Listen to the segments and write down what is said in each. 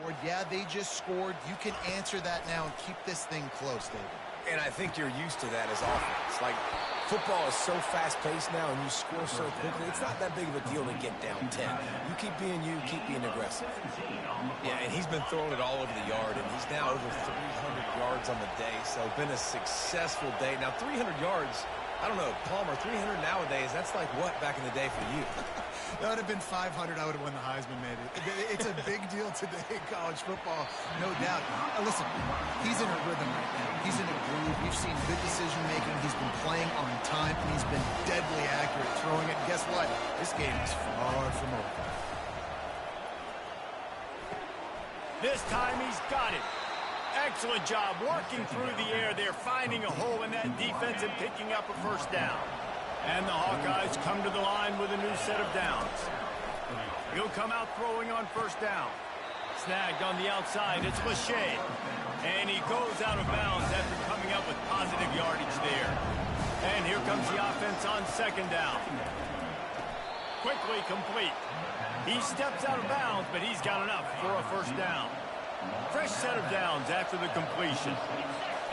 scored. Yeah, they just scored. You can answer that now and keep this thing close, David. And I think you're used to that as offense. Like, football is so fast-paced now and you score so quickly, it's not that big of a deal to get down 10. You keep being you, keep being aggressive. Yeah, and he's been throwing it all over the yard, and he's now over 300 yards on the day, so it's been a successful day. Now, 300 yards, I don't know, Palmer, 300 nowadays, that's like what back in the day for you? That would have been 500. I would have won the Heisman, maybe. It's a big deal today in college football, no doubt. Listen, he's in a rhythm right now. He's in a groove. We've seen good decision-making. He's been playing on time, and he's been deadly accurate throwing it. And guess what? This game is far from over. This time he's got it. Excellent job working through the air there, finding a hole in that defense and picking up a first down. And the Hawkeyes come to the line with a new set of downs. He'll come out throwing on first down. Snagged on the outside, it's Lachey. And he goes out of bounds after coming up with positive yardage there. And here comes the offense on second down. Quickly complete. He steps out of bounds, but he's got enough for a first down. Fresh set of downs after the completion.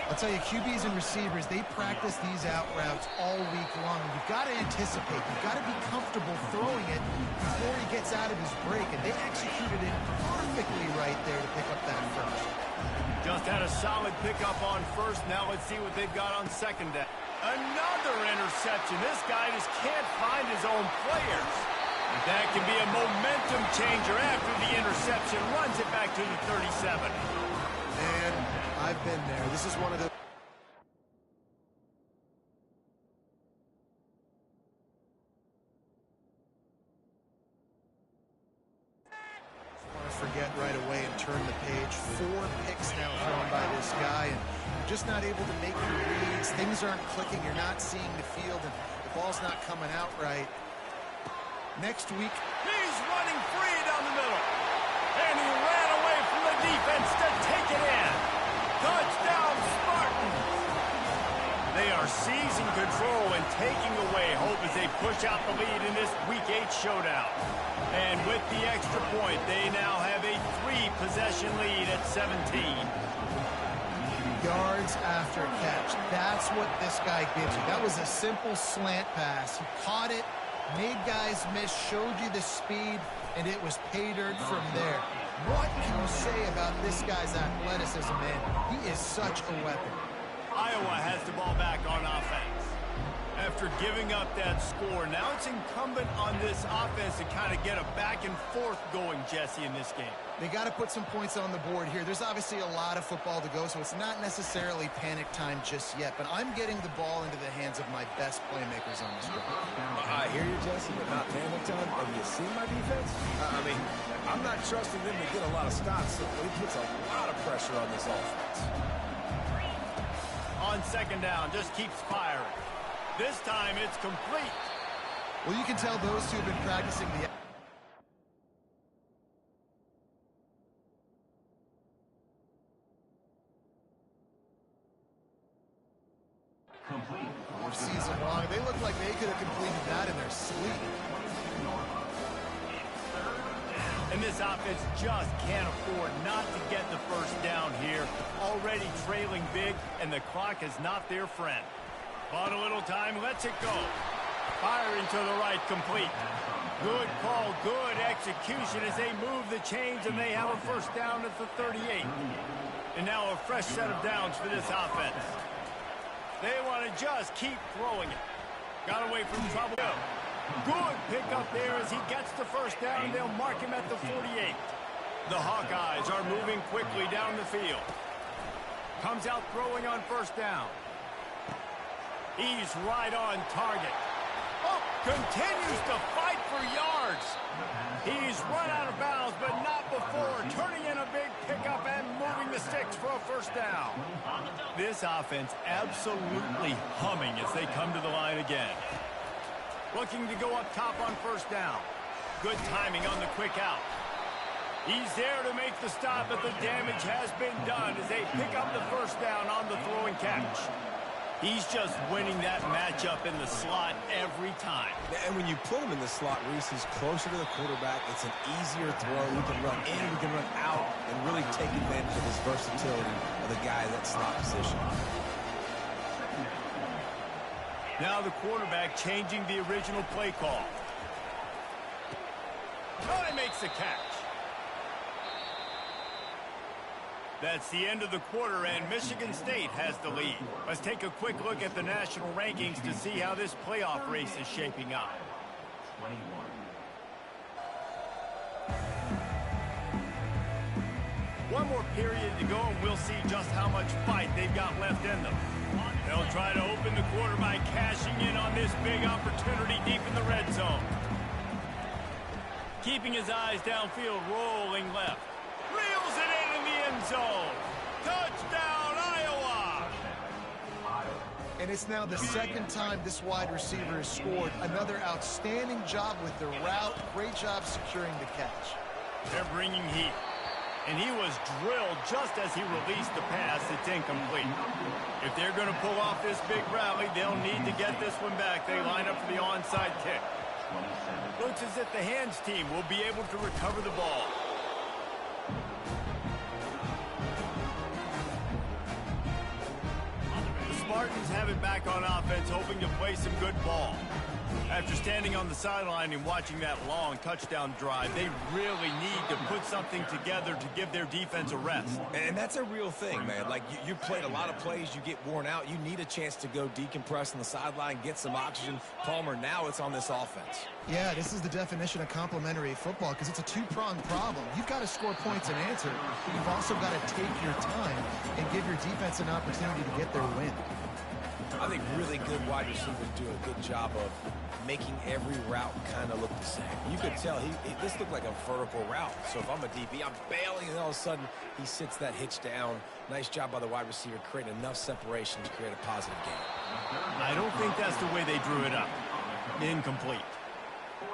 I'll tell you, QBs and receivers, they practice these out routes all week long. You've got to anticipate. You've got to be comfortable throwing it before he gets out of his break. And they executed it perfectly right there to pick up that first. Just had a solid pickup on first. Now let's see what they've got on second down. Another interception. This guy just can't find his own players. That can be a momentum changer after the interception. Runs it back to the 37. Man, I've been there. This is one of the... Forget right away and turn the page. 4 picks now thrown by this guy, and you're just not able to make your reads. Things aren't clicking. You're not seeing the field, and the ball's not coming out right. Next week, he's running free down the middle, and he ran away from the defense to take it in. Touchdown, Spartans! They are seizing control and taking away hope as they push out the lead in this Week 8 showdown. And with the extra point, they now have a 3-possession lead at 17. Yards after catch. That's what this guy gives you. That was a simple slant pass. He caught it, made guys miss, showed you the speed, and it was pay dirt from there. What can you say about this guy's athleticism, man? He is such a weapon. Iowa has the ball back on offense. After giving up that score, now it's incumbent on this offense to kind of get a back and forth going, Jesse, in this game. They got to put some points on the board here. There's obviously a lot of football to go, so it's not necessarily panic time just yet, but I'm getting the ball into the hands of my best playmakers on this drive. I hear you, Jesse, but not panic time. Have you seen my defense? I mean, I'm not trusting them to get a lot of stops, so he puts a lot of pressure on this offense. On second down, just keeps firing. This time it's complete. Well, you can tell those two have been practicing the... season long. They look like they could have completed that in their sleep. And this offense just can't afford not to get the first down here. Already trailing big, and the clock is not their friend. Bought a little time, lets it go. Firing to the right, complete. Good call, good execution as they move the chains, and they have a first down at the 38. And now a fresh set of downs for this offense. They want to just keep throwing it. Got away from trouble. Good pickup there as he gets the first down. They'll mark him at the 48. The Hawkeyes are moving quickly down the field. Comes out throwing on first down. He's right on target. Oh, continues to fight for yards. He's run out of bounds, but not before. Turning in a big pickup and moving the sticks for a first down. This offense absolutely humming as they come to the line again. Looking to go up top on first down. Good timing on the quick out. He's there to make the stop, but the damage has been done as they pick up the first down on the throwing catch. He's just winning that matchup in the slot every time. And when you put him in the slot, Reese, he's closer to the quarterback. It's an easier throw. We can run in, we can run out, and really take advantage of his versatility of the guy in that slot position. Now the quarterback changing the original play call. Oh, he makes the catch. That's the end of the quarter, and Michigan State has the lead. Let's take a quick look at the national rankings to see how this playoff race is shaping up. One more period to go, and we'll see just how much fight they've got left in them. They'll try to open the quarter by cashing in on this big opportunity deep in the red zone. Keeping his eyes downfield, rolling left. Reels it in the end zone. Touchdown, Iowa! And it's now the second time this wide receiver has scored. Another outstanding job with the route. Great job securing the catch. They're bringing heat. And he was drilled just as he released the pass. It's incomplete. If they're going to pull off this big rally, they'll need to get this one back. They line up for the onside kick. Looks as if the hands team will be able to recover the ball. The Spartans have it back on offense, hoping to play some good ball. After standing on the sideline and watching that long touchdown drive, they really need to put something together to give their defense a rest. And that's a real thing, man. Like, you played a lot of plays, you get worn out. You need a chance to go decompress on the sideline, get some oxygen. Palmer, now it's on this offense. Yeah, this is the definition of complementary football because it's a two-pronged problem. You've got to score points and answer. You've also got to take your time and give your defense an opportunity to get their win. I think really good wide receivers do a good job of making every route kind of look the same. You could tell this looked like a vertical route. So if I'm a DB, I'm bailing, and all of a sudden he sits that hitch down. Nice job by the wide receiver creating enough separation to create a positive game. I don't think that's the way they drew it up. Incomplete.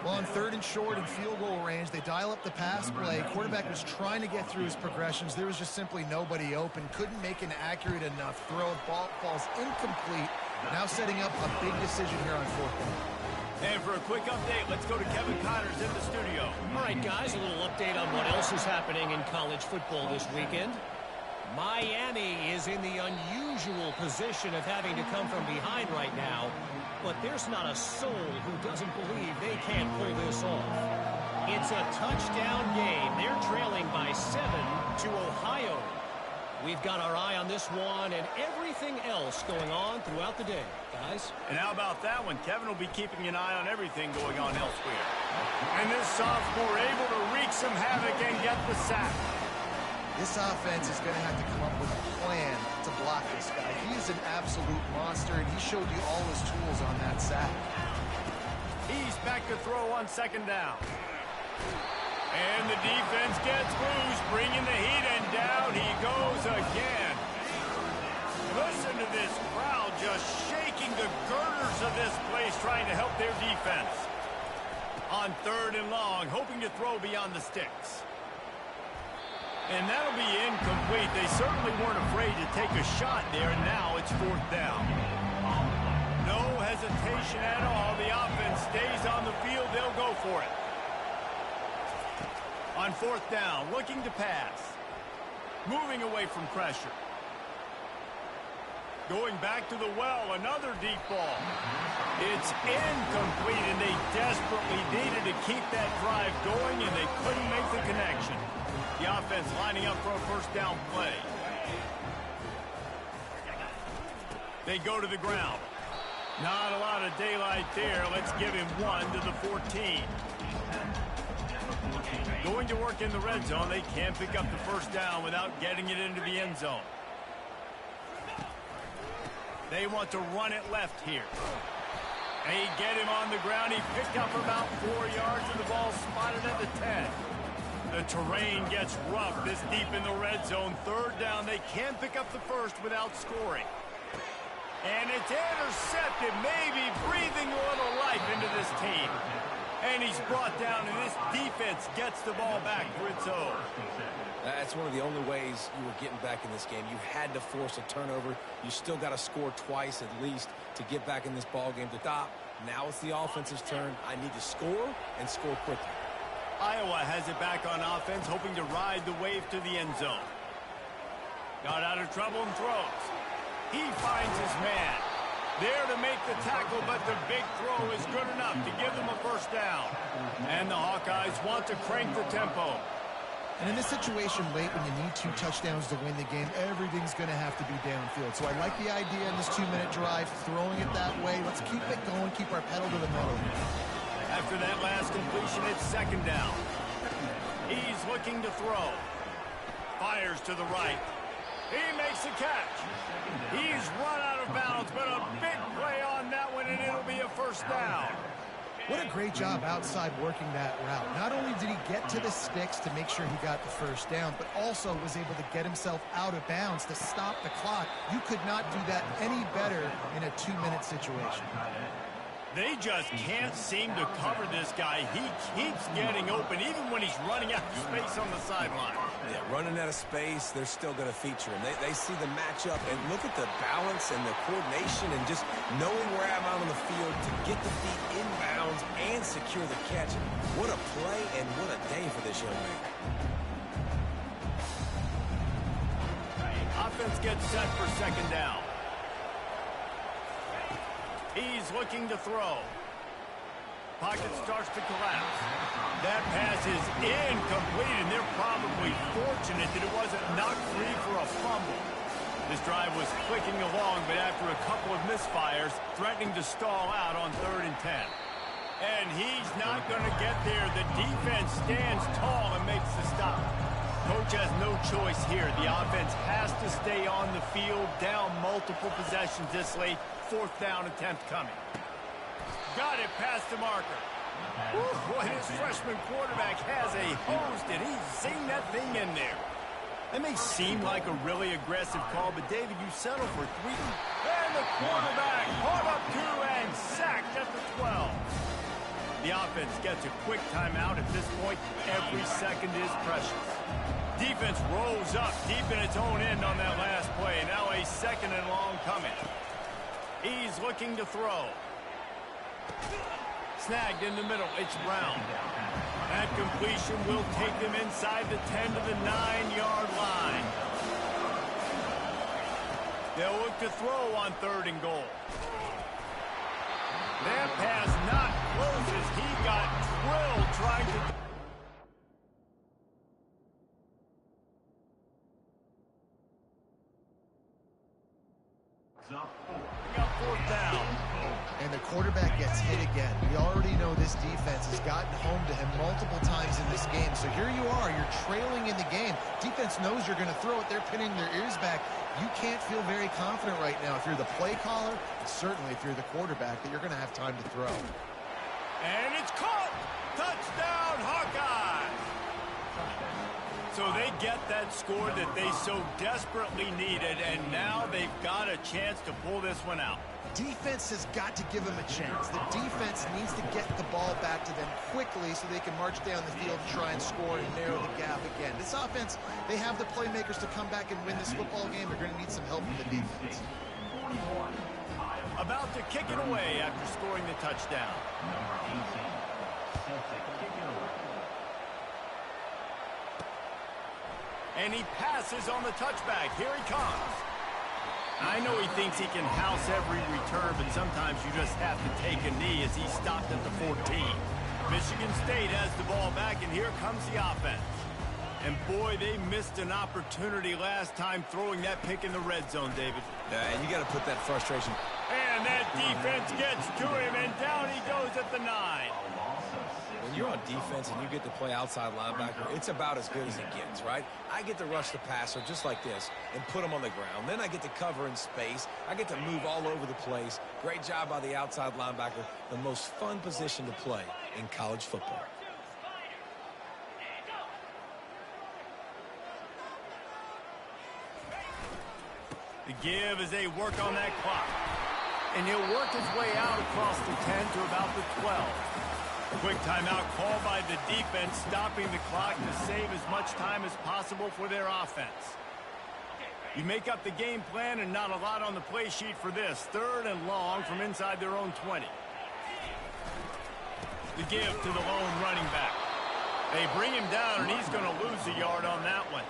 Well, on 3rd and short and field goal range, they dial up the pass play. Quarterback was trying to get through his progressions. There was just simply nobody open. Couldn't make an accurate enough throw. Ball falls incomplete. Now setting up a big decision here on 4th down. And for a quick update, let's go to Kevin Connors in the studio. All right, guys, a little update on what else is happening in college football this weekend. Miami is in the unusual position of having to come from behind right now, but there's not a soul who doesn't believe they can't pull this off. It's a touchdown game. They're trailing by 7 to Ohio. We've got our eye on this one and everything else going on throughout the day, guys. And how about that one? Kevin will be keeping an eye on everything going on elsewhere. And this sophomore able to wreak some havoc and get the sack. This offense is going to have to come up with a plan to block this guy. He is an absolute monster, and he showed you all his tools on that sack. He's back to throw on 2nd down. And the defense gets loose, bringing the heat, and down he goes again. Listen to this crowd just shaking the girders of this place, trying to help their defense. On 3rd and long, hoping to throw beyond the sticks. And that'll be incomplete. They certainly weren't afraid to take a shot there, and now it's 4th down. No hesitation at all. The offense stays on the field. They'll go for it. On 4th down, looking to pass. Moving away from pressure. Going back to the well, another deep ball. It's incomplete, and they desperately needed to keep that drive going, and they couldn't make the connection. The offense lining up for a 1st down play. They go to the ground. Not a lot of daylight there. Let's give him 1 to the 14. Going to work in the red zone. They can't pick up the 1st down without getting it into the end zone. They want to run it left here. They get him on the ground. He picked up about 4 yards, and the ball spotted at the 10. The terrain gets rough this deep in the red zone. 3rd down. They can't pick up the 1st without scoring. And it's intercepted, maybe breathing a little life into this team. And he's brought down, and this defense gets the ball back for its own. That's one of the only ways you were getting back in this game. You had to force a turnover. You still got to score twice at least to get back in this ball game to stop. Now it's the offense's turn. I need to score and score quickly. Iowa has it back on offense, hoping to ride the wave to the end zone. Got out of trouble and throws. He finds his man. There to make the tackle, but the big throw is good enough to give them a first down. And the Hawkeyes want to crank the tempo. And in this situation late when you need 2 touchdowns to win the game, everything's going to have to be downfield. So I like the idea in this 2-minute drive, throwing it that way. Let's keep it going, keep our pedal to the metal. After that last completion, it's second down. He's looking to throw. Fires to the right. He makes the catch. He's run out of bounds, but a big play on that one, and it'll be a first down. What a great job outside working that route. Not only did he get to the sticks to make sure he got the first down, but also was able to get himself out of bounds to stop the clock. You could not do that any better in a 2-minute situation. They just can't seem to cover this guy. He keeps getting open, even when he's running out of space on the sideline. Yeah, running out of space, they're still going to feature him. They see the matchup, and look at the balance and the coordination and just knowing where I'm out on the field to get the feet inbounds and secure the catch. What a play and what a day for this young man. Offense gets set for second down. He's looking to throw. Pocket starts to collapse. That pass is incomplete, and they're probably fortunate that it wasn't knocked free for a fumble. This drive was clicking along, but after a couple of misfires, threatening to stall out on 3rd and 10. And he's not going to get there. The defense stands tall and makes the stop. Coach has no choice here. The offense has to stay on the field, down multiple possessions this late. 4th down attempt coming. Got it past the marker. Boy, this freshman quarterback has a host, and he's seen that thing in there. That may seem like a really aggressive call, but David, you settle for 3. And the quarterback caught up 2 and sacked at the 12. The offense gets a quick timeout. At this point, every second is precious. Defense rolls up deep in its own end on that last play. Now a 2nd and long coming. He's looking to throw. Snagged in the middle. It's Brown. That completion will take them inside the 10 to the 9-yard line. They'll look to throw on 3rd and goal. That pass not close as he got drilled trying to... Got 4th down. And the quarterback gets hit again. We already know this defense has gotten home to him multiple times in this game. So here you are, you're trailing in the game. Defense knows you're going to throw it. They're pinning their ears back. You can't feel very confident right now if you're the play caller, and certainly if you're the quarterback, that you're going to have time to throw. And it's caught! Touchdown, Hawkeyes! So they get that score that they so desperately needed, and now they've got a chance to pull this one out. Defense has got to give them a chance. The defense needs to get the ball back to them quickly so they can march down the field and try and score and narrow the gap again. This offense, they have the playmakers to come back and win this football game. They're going to need some help from the defense. About to kick it away after scoring the touchdown. And he passes on the touchback. Here he comes. I know he thinks he can house every return, but sometimes you just have to take a knee as he stopped at the 14. Michigan State has the ball back, and here comes the offense. And boy, they missed an opportunity last time throwing that pick in the red zone, David. And you got to put that frustration. And that defense gets to him, and down he goes at the 9. When you're on defense and you get to play outside linebacker, it's about as good as it gets, right? I get to rush the passer just like this and put him on the ground. Then I get to cover in space. I get to move all over the place. Great job by the outside linebacker. The most fun position to play in college football. The give as they work on that clock. And he'll work his way out across the 10 to about the 12. Quick timeout call by the defense, stopping the clock to save as much time as possible for their offense. You make up the game plan and not a lot on the play sheet for this. 3rd and long from inside their own 20. The give to the lone running back. They bring him down, and he's going to lose a yard on that one.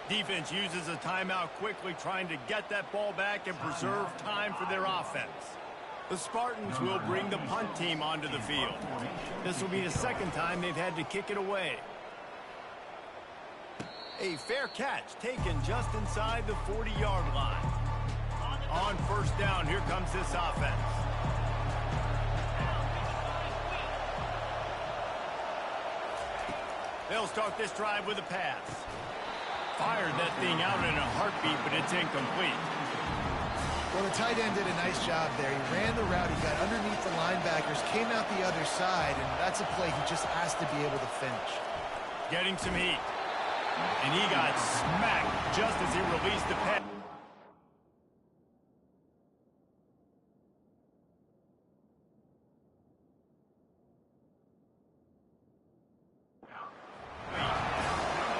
Defense uses a timeout quickly, trying to get that ball back and preserve time for their offense. The Spartans will bring the punt team onto the field. This will be the 2nd time they've had to kick it away. A fair catch taken just inside the 40-yard line. On 1st down, here comes this offense. They'll start this drive with a pass. Fired that thing out in a heartbeat, but it's incomplete. Well, the tight end did a nice job there. He ran the route, he got underneath the linebackers, came out the other side, and that's a play he just has to be able to finish. Getting some heat. And he got smacked just as he released the pass.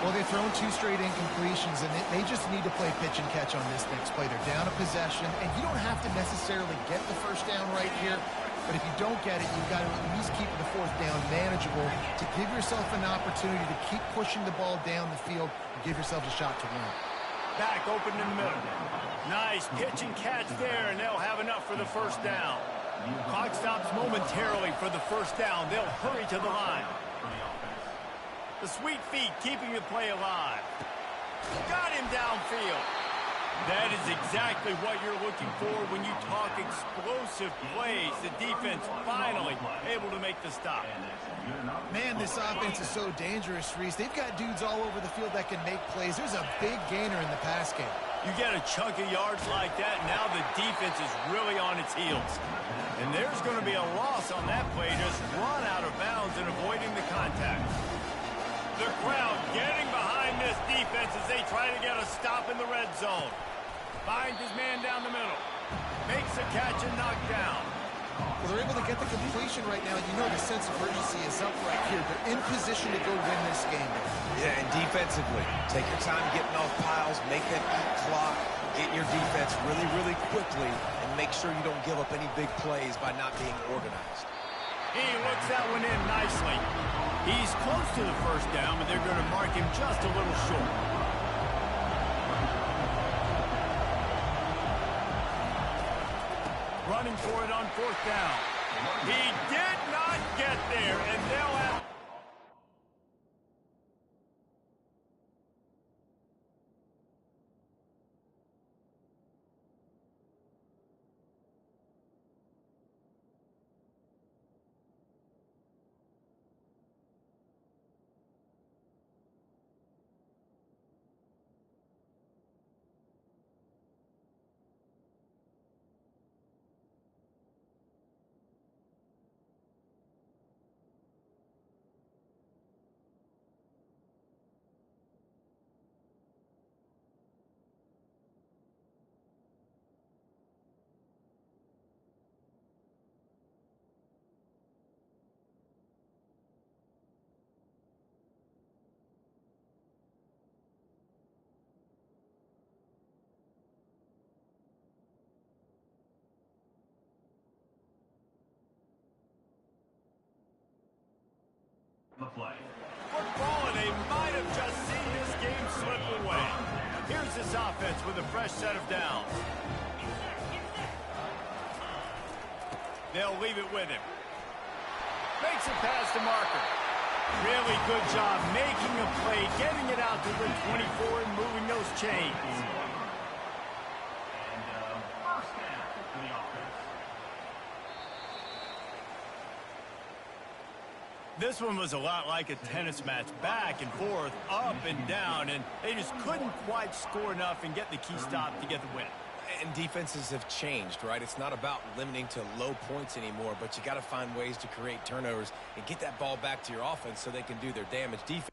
Well, they've thrown 2 straight incompletions, and they just need to play pitch and catch on this next play. They're down a possession, and you don't have to necessarily get the 1st down right here, but if you don't get it, you've got to at least keep the 4th down manageable to give yourself an opportunity to keep pushing the ball down the field and give yourselves a shot to win. Back open in the middle. Nice pitch and catch there, and they'll have enough for the 1st down. Clock stops momentarily for the 1st down. They'll hurry to the line. The sweet feet keeping the play alive. Got him downfield. That is exactly what you're looking for when you talk explosive plays. The defense finally able to make the stop. Man, this offense is so dangerous, Reese. They've got dudes all over the field that can make plays. There's a big gainer in the pass game. You get a chunk of yards like that, now the defense is really on its heels. And there's going to be a loss on that play. Just run out of bounds and avoiding the contact. The crowd getting behind this defense as they try to get a stop in the red zone. Finds his man down the middle. Makes a catch and knocked down. Well, they're able to get the completion right now. You know the sense of urgency is up right here. They're in position to go win this game. Yeah, and defensively, take your time getting off piles, make them eat clock, get your defense really, really quickly, and make sure you don't give up any big plays by not being organized. He looks that one in nicely. He's close to the 1st down, but they're going to mark him just a little short. Running for it on 4th down. He did not get there, and they'll have... Football, and they might have just seen this game slip away. Here's this offense with a fresh set of downs. They'll leave it with him. Makes a pass to Marker. Really good job making a play, getting it out to the 24 and moving those chains. This one was a lot like a tennis match, back and forth, up and down, and they just couldn't quite score enough and get the key stop to get the win. And defenses have changed, right? It's not about limiting to low points anymore, but you got to find ways to create turnovers and get that ball back to your offense so they can do their damage. Defense